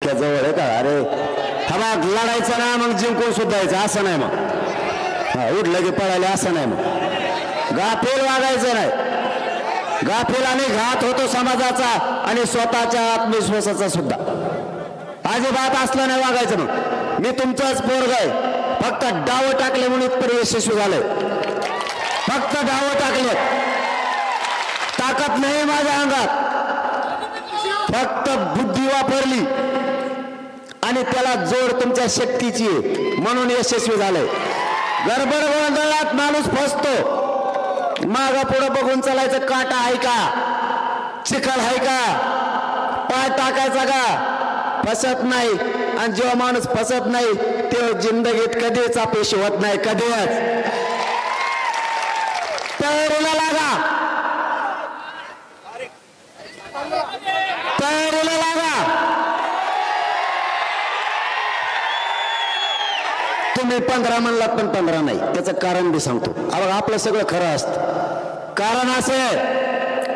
इतक्या जवळ आहे का? अरे हा बघ, लढायचं ना मग जिंकून सुद्धा यायचं असं नाही. मग हा उठलं की पळाले असं नाही. मग गाफील वागायचं नाही. गाफील आणि घात होतो समाजाचा आणि स्वतःच्या आत्मविश्वासाचा सुद्धा. अजिबात असलं नाही वागायचं. मग मी तुमचाच पोरग आहे, फक्त डाव टाकले म्हणून इतपर्यंत यशस्वी झालंय. फक्त डाव टाकले, ताकद नाही माझ्या अंगात, फक्त बुद्धी वापरली आणि त्याला जोड तुमच्या शक्तीची म्हणून यशस्वी झालंय. गडबड गोंधळात माणूस फसतो. माग पुढे बघून चालायचं. काटा आहे का, चिखल आहे का, पाय टाकायचा का, फसत नाही. आणि जेव्हा माणूस फसत नाही तेव्हा जिंदगीत कधीच अपयशी होत नाही. कधीच. तयारीला लागा, तयारीला लागा. तुम्ही 15 म्हणलात पण 15 नाही. त्याचं कारण बी सांगतो. अबघ आपलं सगळं खरं असतं. कारण असे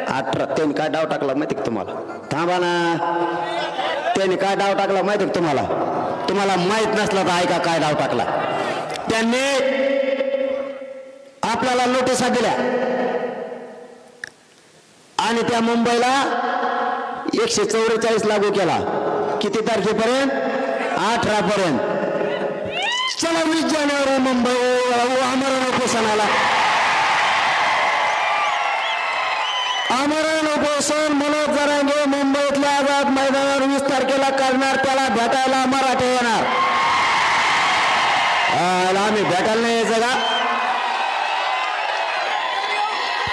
18 त्यांनी काय डाव टाकला माहिती का तुम्हाला? थांबा ना, त्यांनी काय डाव टाकला माहिती का तुम्हाला? तुम्हाला माहित नसला तर ऐका काय डाव टाकला. त्यांनी आपल्याला नोटिसा दिल्या आणि त्या मुंबईला 144 लागू केला. किती तारखेपर्यंत? 18 पर्यंत. चला 20 जानेवारी मुंबई आमरण उपोषणाला. आमरण उपोषण मनोज जरांगे मुंबईतल्या आझाद मैदानावर 20 तारखेला करणार. त्याला भेटायला मराठे येणार. आम्ही भेटायला नाही यायचं का?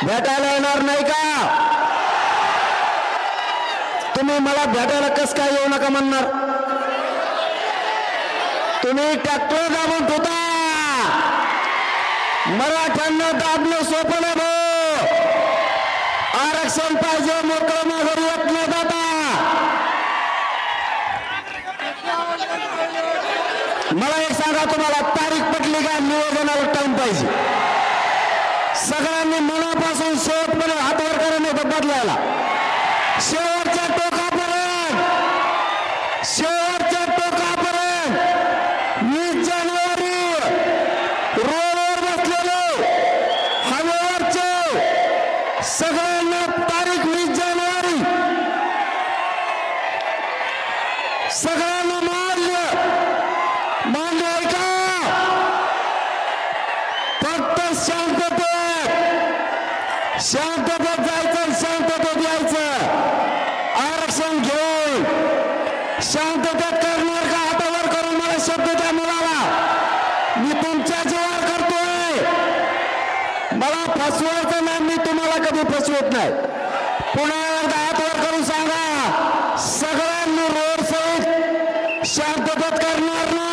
भेटायला येणार नाही का? तुम्ही मला भेटायला कस काय येऊ नका म्हणणार? तुम्ही ट्रॅक्टर दाबून ठेवता. मराठ्यांना दाबणं सोपं नाही भाऊ. आरक्षण पाहिजे, मोकळं माघारी येत नाही दादा. मला एक सांगा, तुम्हाला तारीख पटली का? नियोजनाला टाइम पाहिजे. सगळ्यांनी मनापासून शेवटपर्यंत हात वर करा, नाही तर बदलायला. शेवटच्या टोकापर्यंत, शेवटच्या टोकापर्यंत 20 जानेवारी रोडवर बसलेले हवेवरचे सगळ्यांना तारीख 20 जानेवारी सगळ्यांना मान्य आहे का? फक्त शांततेत, शांततेत जायचं, शांततेत यायचं. आरक्षण घेऊन शांततेत करणार का? हातावर करून मला शब्द द्या मुलाला. मी तुमच्या जीवावर करतोय. मला फसवायचं नाही. मी तुम्हाला कधी फसवत नाही. पुन्हा एकदा हातावर करून सांगा, सगळ्यांनी रोड सहित शांततेत करणार ना?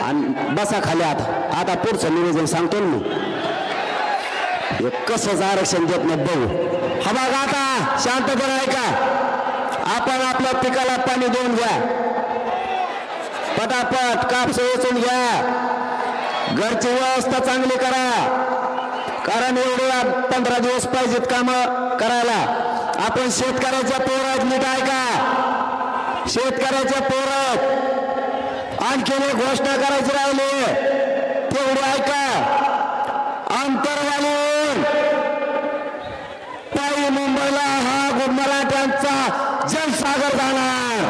आणि बसा खाली. आता पुढचं निवेदन सांगतो मी. कसंच आरक्षण देत नाही बघू. हा बघा, आता शांतता आहे का? आपण आपल्या पिकाला पाणी देऊन घ्या. पटापट कापस वेचून घ्या. घरची व्यवस्था चांगली करा. कारण एवढे 15 दिवस पाहिजेत काम करायला. आपण शेतकऱ्याच्या पोरात नीट ऐका. शेतकऱ्याच्या पोरात आणखीन एक घोषणा करायची राहिली, तेवढी ऐका. अंतरवालीहून पायी मुंबईला हा मराठ्यांचा जनसागर जाणार.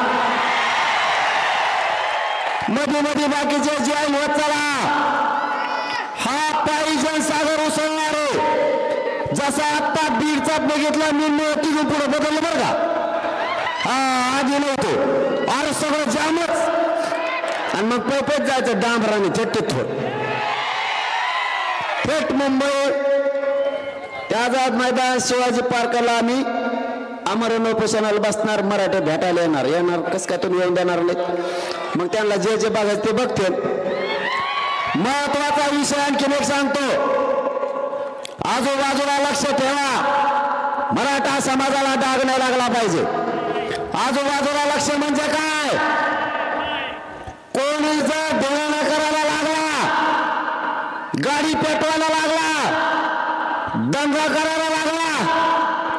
मध्ये मध्ये बाकीचे जैन होत चला. हा पायी जनसागर उसळणार आहे. जसा आता बीडचा बघितला मी तिथून पुढे बदललं बरं का? हा आधी नव्हतो. अरे सगळं जामच. आणि मग पैपत जायचं डांबराने थेट मुंबई त्या आझाद मैदान शिवाजी पार्कला आम्ही आमरण उपोषणाला बसणार. मराठे भेटायला येणार. कसं काय तुम्ही येऊन देणार नाहीत? मग त्यांना जे जे बघायचं ते बघतील. महत्वाचा विषय आणखीन एक सांगतो. आजूबाजूला लक्ष ठेवा. मराठा समाजाला डाग नाही लागला पाहिजे. आजूबाजूला लक्ष म्हणजे काय? कोणी जर ढोळणा करायला लागला, गाडी पेटवायला लागला, दंगा करायला लागला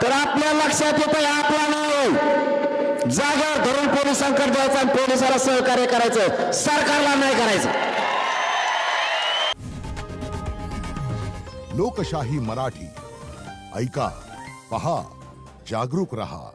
तर आपल्या लक्षात येतं आपला नाही. जागेवर धरून पोलिसांकडे द्यायचं आणि पोलिसाला सहकार्य करायचं, सरकारला नाही करायचं. लोकशाही मराठी ऐका, पहा, जागरूक रहा.